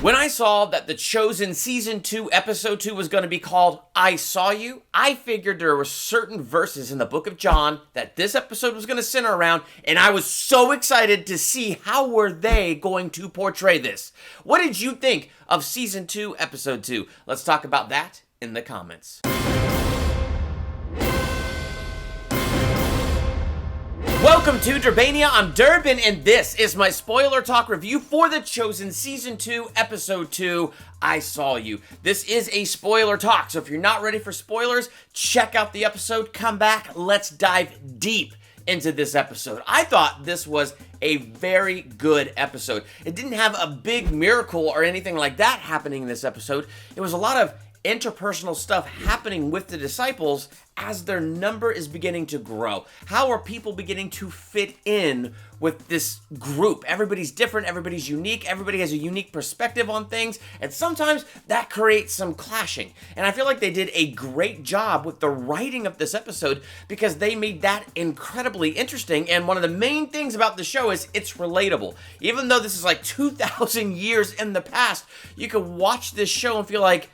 When I saw that The Chosen Season 2, Episode 2 was going to be called I Saw You, I figured there were certain verses in the book of John that this episode was going to center around, and I was so excited to see how were they going to portray this. What did you think of Season 2, Episode 2? Let's talk about that in the comments. Welcome to Durbania, I'm Durbin, and this is my spoiler talk review for The Chosen Season 2, Episode 2, I Saw You. This is a spoiler talk, so if you're not ready for spoilers, check out the episode, come back, let's dive deep into this episode. I thought this was a very good episode. It didn't have a big miracle or anything like that happening in this episode. It was a lot of interpersonal stuff happening with the disciples as their number is beginning to grow. How are people beginning to fit in with this group? Everybody's different, everybody's unique, everybody has a unique perspective on things, and sometimes that creates some clashing. And I feel like they did a great job with the writing of this episode because they made that incredibly interesting. And one of the main things about the show is it's relatable. Even though this is like 2,000 years in the past, you can watch this show and feel like,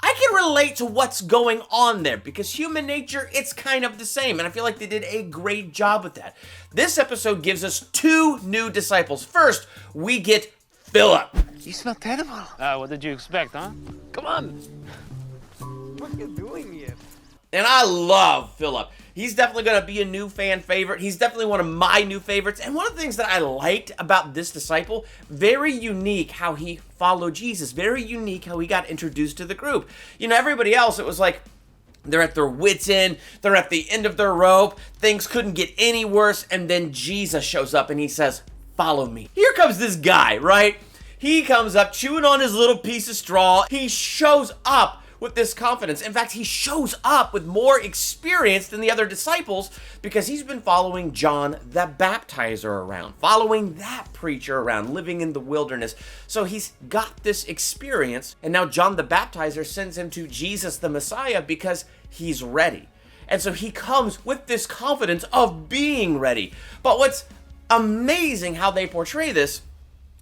I can relate to what's going on there because human nature, it's kind of the same. And I feel like they did a great job with that. This episode gives us two new disciples. First, we get Philip. You smell terrible. What did you expect, huh? Come on. What are you doing here? And I love Philip. He's definitely going to be a new fan favorite. He's definitely one of my new favorites. And one of the things that I liked about this disciple, very unique how he followed Jesus. Very unique how he got introduced to the group. You know, everybody else, it was like they're at their wits' end. They're at the end of their rope. Things couldn't get any worse. And then Jesus shows up and he says, follow me. Here comes this guy, right? He comes up chewing on his little piece of straw. He shows up with this confidence. In fact, he shows up with more experience than the other disciples because he's been following John the Baptizer around, following that preacher around, living in the wilderness. So he's got this experience, and now John the Baptizer sends him to Jesus the Messiah because he's ready. And so he comes with this confidence of being ready. But what's amazing how they portray this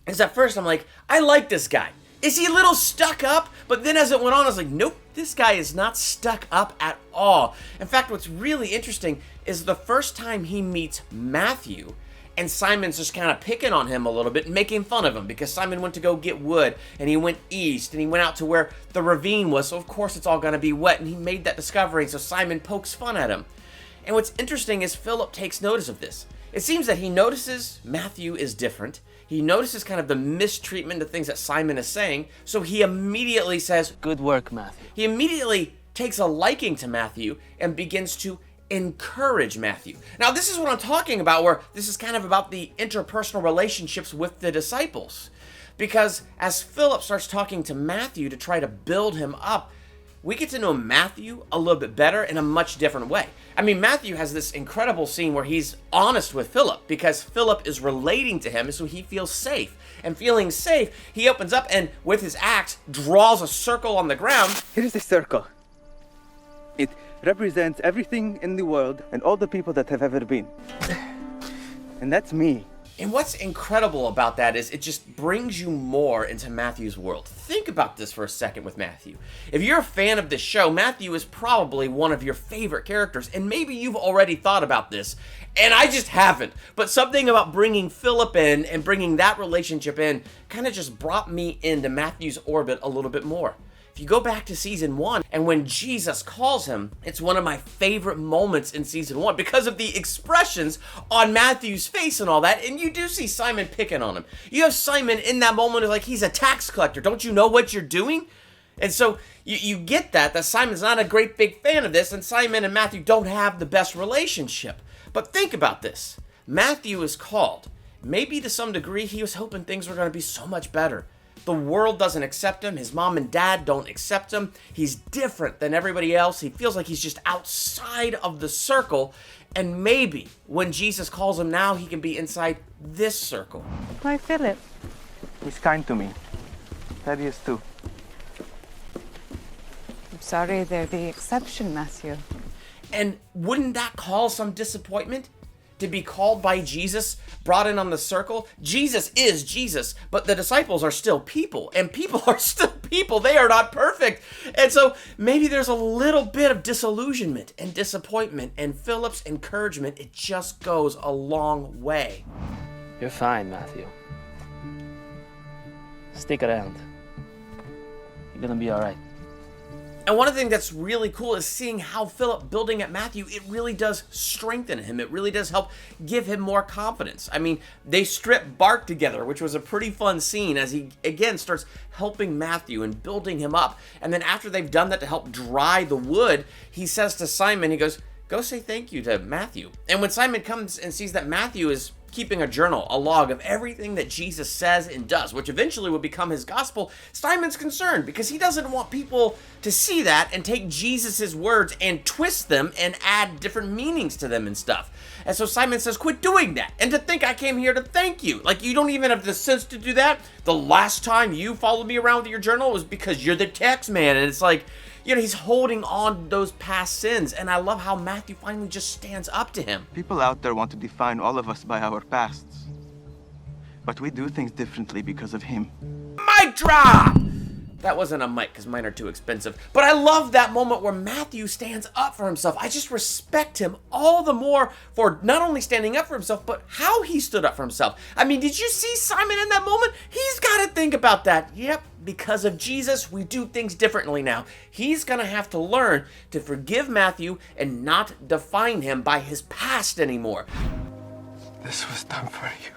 is at first I'm like, I like this guy. Is he a little stuck up? But then as it went on, I was like, nope, this guy is not stuck up at all. In fact, what's really interesting is the first time he meets Matthew, and Simon's just kind of picking on him a little bit and making fun of him because Simon went to go get wood, and he went east, and he went out to where the ravine was, so of course it's all going to be wet, and he made that discovery, so Simon pokes fun at him. And what's interesting is Philip takes notice of this. It seems that he notices Matthew is different. He notices kind of the mistreatment of things that Simon is saying, so he immediately says, Good work, Matthew. He immediately takes a liking to Matthew and begins to encourage Matthew. Now, this is what I'm talking about, where this is kind of about the interpersonal relationships with the disciples. Because as Philip starts talking to Matthew to try to build him up, we get to know Matthew a little bit better in a much different way. I mean, Matthew has this incredible scene where he's honest with Philip because Philip is relating to him, and so he feels safe. And feeling safe, he opens up and with his axe draws a circle on the ground. Here's a circle. It represents everything in the world and all the people that have ever been. And that's me. And what's incredible about that is it just brings you more into Matthew's world. Think about this for a second with Matthew. If you're a fan of this show, Matthew is probably one of your favorite characters, and maybe you've already thought about this, and I just haven't. But something about bringing Philip in and bringing that relationship in kind of just brought me into Matthew's orbit a little bit more. If you go back to season 1, and when Jesus calls him, it's one of my favorite moments in season 1 because of the expressions on Matthew's face and all that, and you do see Simon picking on him. You have Simon in that moment like he's a tax collector. Don't you know what you're doing? And so you get that Simon's not a great big fan of this, and Simon and Matthew don't have the best relationship. But think about this. Matthew is called. Maybe to some degree he was hoping things were going to be so much better. The world doesn't accept him. His mom and dad don't accept him. He's different than everybody else. He feels like he's just outside of the circle. And maybe when Jesus calls him now, he can be inside this circle. Why, Philip? He's kind to me. Thaddeus too. I'm sorry they're the exception, Matthew. And wouldn't that cause some disappointment? to be called by Jesus, brought in on the circle. Jesus is Jesus, but the disciples are still people, and people are still people. They are not perfect. And so maybe there's a little bit of disillusionment and disappointment, and Philip's encouragement, it just goes a long way. You're fine, Matthew. Stick around. You're gonna be all right. And one of the things that's really cool is seeing how Philip building at Matthew, it really does strengthen him. It really does help give him more confidence. I mean, they strip bark together, which was a pretty fun scene as he, again, starts helping Matthew and building him up. And then after they've done that to help dry the wood, he says to Simon, he goes, go say thank you to Matthew. And when Simon comes and sees that Matthew is keeping a journal, a log of everything that Jesus says and does, which eventually will become his gospel, Simon's concerned because he doesn't want people to see that and take Jesus's words and twist them and add different meanings to them and stuff. And so Simon says, quit doing that. And to think I came here to thank you. Like, you don't even have the sense to do that. The last time you followed me around with your journal was because you're the tax man. And it's like, you know, he's holding on to those past sins. And I love how Matthew finally just stands up to him. People out there want to define all of us by our pasts. But we do things differently because of him. Mic drop! That wasn't a mic because mine are too expensive. But I love that moment where Matthew stands up for himself. I just respect him all the more for not only standing up for himself, but how he stood up for himself. I mean, did you see Simon in that moment? He's got to think about that. Yep, because of Jesus, we do things differently now. He's going to have to learn to forgive Matthew and not define him by his past anymore. This was done for you.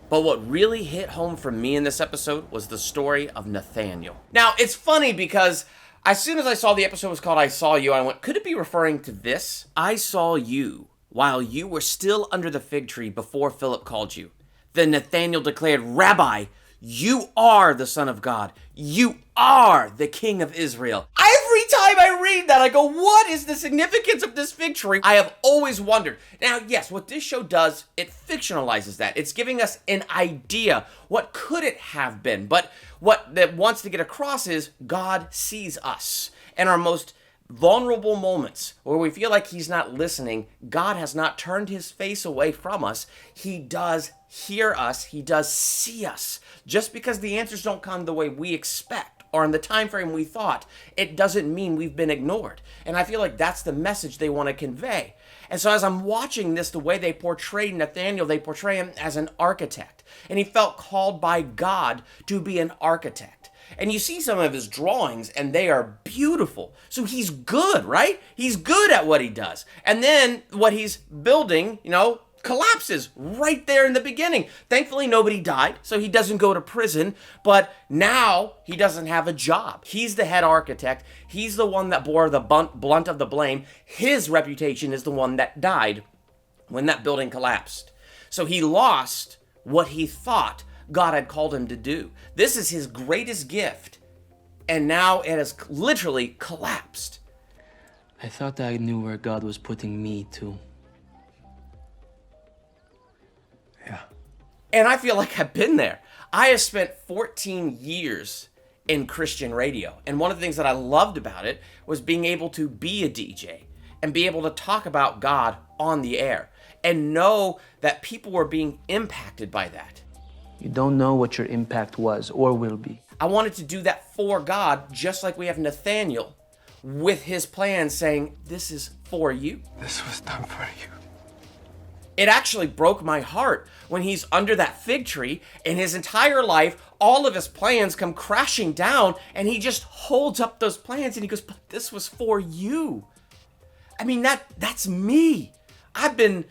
But what really hit home for me in this episode was the story of Nathanael. Now, it's funny because as soon as I saw the episode was called I Saw You, I went, could it be referring to this? I saw you while you were still under the fig tree before Philip called you. Then Nathanael declared, Rabbi, you are the Son of God. You are the King of Israel. Every time I read that, I go, what is the significance of this fig tree? I have always wondered. Now, yes, what this show does, it fictionalizes that. It's giving us an idea. What could it have been? But what that wants to get across is God sees us. And our most vulnerable moments where we feel like he's not listening, God has not turned his face away from us. He does hear us. He does see us. Just because the answers don't come the way we expect or in the time frame we thought, it doesn't mean we've been ignored. And I feel like that's the message they want to convey. And so as I'm watching this, the way they portray Nathanael, they portray him as an architect. And he felt called by God to be an architect. And you see some of his drawings, and they are beautiful. So he's good, right? He's good at what he does. And then what he's building, collapses right there in the beginning. Thankfully, nobody died, so he doesn't go to prison. But now he doesn't have a job. He's the head architect. He's the one that bore the blunt of the blame. His reputation is the one that died when that building collapsed. So he lost what he thought God had called him to do. This is his greatest gift, and now it has literally collapsed. I thought I knew where God was putting me to. Yeah. And I feel like I've been there. I have spent 14 years in Christian radio, and one of the things that I loved about it was being able to be a DJ and be able to talk about God on the air and know that people were being impacted by that. You don't know what your impact was or will be. I wanted to do that for God, just like we have Nathanael with his plan saying, this is for you. This was done for you. It actually broke my heart when he's under that fig tree and his entire life, all of his plans come crashing down and he just holds up those plans and he goes, but this was for you. I mean, that's me. I've been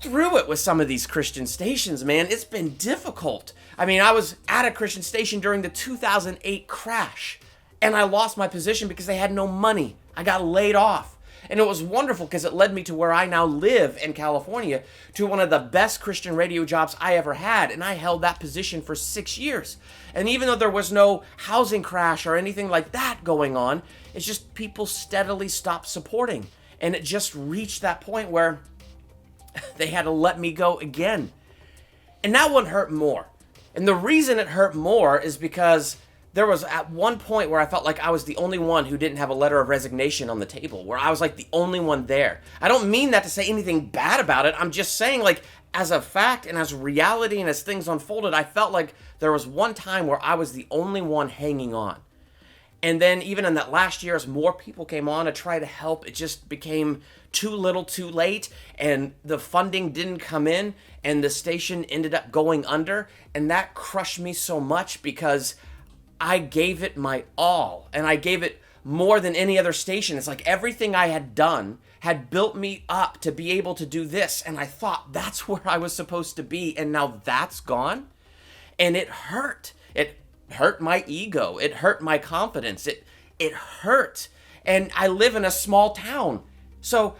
through it with some of these Christian stations, man. It's been difficult. I mean, I was at a Christian station during the 2008 crash and I lost my position because they had no money. I got laid off. And it was wonderful because it led me to where I now live in California, to one of the best Christian radio jobs I ever had. And I held that position for 6 years. And even though there was no housing crash or anything like that going on, it's just people steadily stopped supporting. And it just reached that point where they had to let me go again. And that one hurt more. And the reason it hurt more is because there was at one point where I felt like I was the only one who didn't have a letter of resignation on the table, where I was like the only one there. I don't mean that to say anything bad about it. I'm just saying, like, as a fact and as reality and as things unfolded, I felt like there was one time where I was the only one hanging on. And then even in that last year, as more people came on to try to help, it just became too little too late, and the funding didn't come in, and the station ended up going under, and that crushed me so much because I gave it my all, and I gave it more than any other station. It's like everything I had done had built me up to be able to do this, and I thought that's where I was supposed to be, and now that's gone, and it hurt. It hurt my ego. It hurt my confidence. It hurt. And I live in a small town. So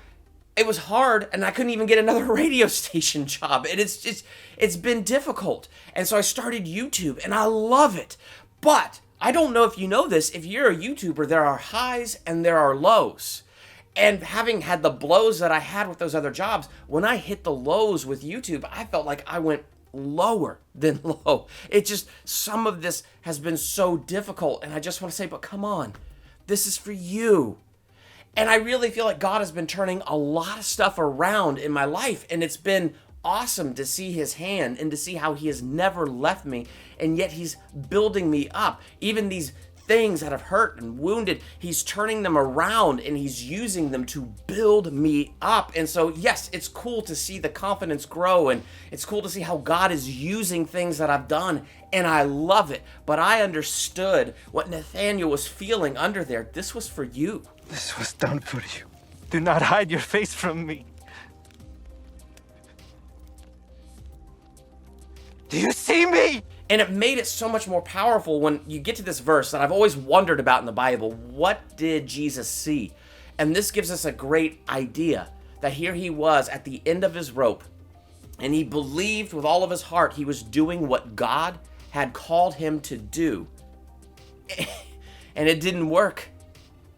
it was hard, and I couldn't even get another radio station job. And it's been difficult. And so I started YouTube, and I love it. But I don't know if you know this. If you're a YouTuber, there are highs and there are lows. And having had the blows that I had with those other jobs, when I hit the lows with YouTube, I felt like I went lower than low. It just, some of this has been so difficult, and I just want to say, but come on, this is for you. And I really feel like God has been turning a lot of stuff around in my life, and it's been awesome to see his hand and to see how he has never left me, and yet he's building me up. Even these things that have hurt and wounded, he's turning them around and he's using them to build me up. And so, yes, it's cool to see the confidence grow, and it's cool to see how God is using things that I've done, and I love it. But I understood what Nathanael was feeling under there. This was for you. This was done for you. Do not hide your face from me. Do you see me? And it made it so much more powerful when you get to this verse that I've always wondered about in the Bible. What did Jesus see? And this gives us a great idea that here he was at the end of his rope, and he believed with all of his heart he was doing what God had called him to do. And it didn't work.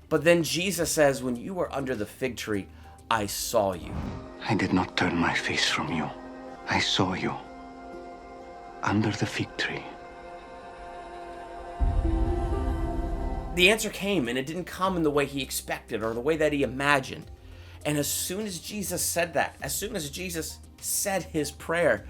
But then Jesus says, when you were under the fig tree, I saw you. I did not turn my face from you. I saw you. Under the fig tree. The answer came, and it didn't come in the way he expected or the way that he imagined. And as soon as Jesus said that, as soon as Jesus said his prayer,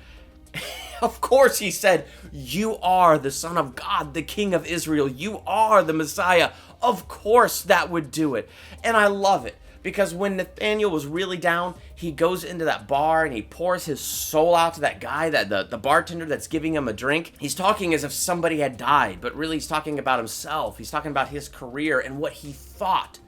of course he said, you are the Son of God, the King of Israel. You are the Messiah. Of course that would do it. And I love it. Because when Nathanael was really down, he goes into that bar and he pours his soul out to that guy, the bartender that's giving him a drink. He's talking as if somebody had died, but really he's talking about himself. He's talking about his career and what he thought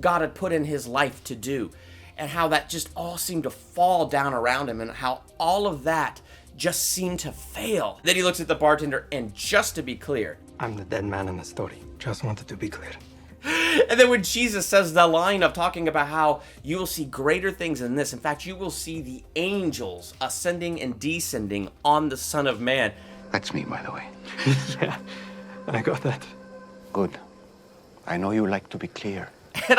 God had put in his life to do, and how that just all seemed to fall down around him, and how all of that just seemed to fail. Then he looks at the bartender, and just to be clear, I'm the dead man in the story. Just wanted to be clear. And then when Jesus says the line of talking about how you will see greater things than this, in fact, you will see the angels ascending and descending on the Son of Man. That's me, by the way. Yeah, I got that. Good. I know you like to be clear. And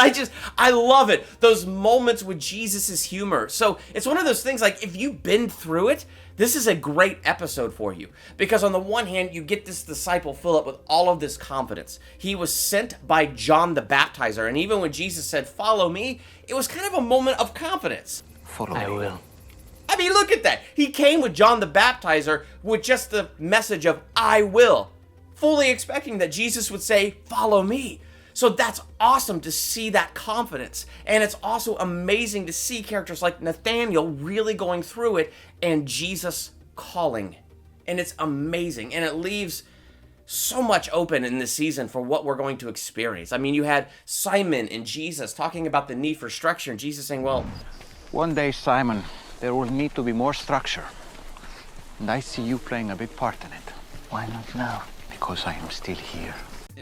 I love it. Those moments with Jesus' humor. So it's one of those things, like, if you've been through it, this is a great episode for you. Because on the one hand, you get this disciple Philip with all of this confidence. He was sent by John the Baptizer. And even when Jesus said, follow me, it was kind of a moment of confidence. Follow I me. will. I mean, look at that. He came with John the Baptizer with just the message of, I will. Fully expecting that Jesus would say, follow me. So that's awesome to see that confidence. And it's also amazing to see characters like Nathanael really going through it and Jesus calling. And it's amazing. And it leaves so much open in this season for what we're going to experience. I mean, you had Simon and Jesus talking about the need for structure, and Jesus saying, well, One day, Simon, there will need to be more structure. And I see you playing a big part in it. Why not now? Because I am still here.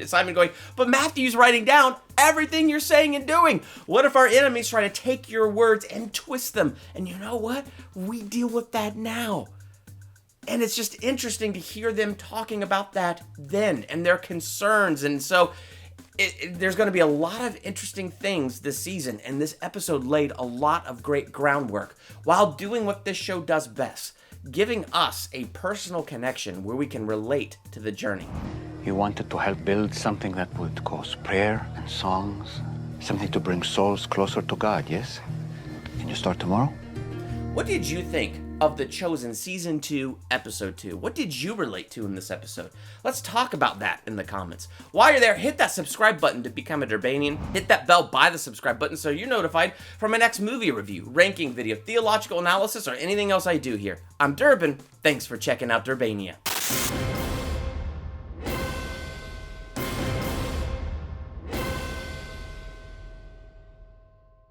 Simon going, but Matthew's writing down everything you're saying and doing. What if our enemies try to take your words and twist them? And you know what? We deal with that now. And it's just interesting to hear them talking about that then and their concerns. And so there's going to be a lot of interesting things this season. And this episode laid a lot of great groundwork while doing what this show does best, giving us a personal connection where we can relate to the journey. He wanted to help build something that would cause prayer and songs, something to bring souls closer to God, yes? Can you start tomorrow? What did you think of The Chosen Season 2, Episode 2? What did you relate to in this episode? Let's talk about that in the comments. While you're there, hit that subscribe button to become a Durbanian. Hit that bell by the subscribe button so you're notified for my next movie review, ranking video, theological analysis, or anything else I do here. I'm Durban. Thanks for checking out Durbania.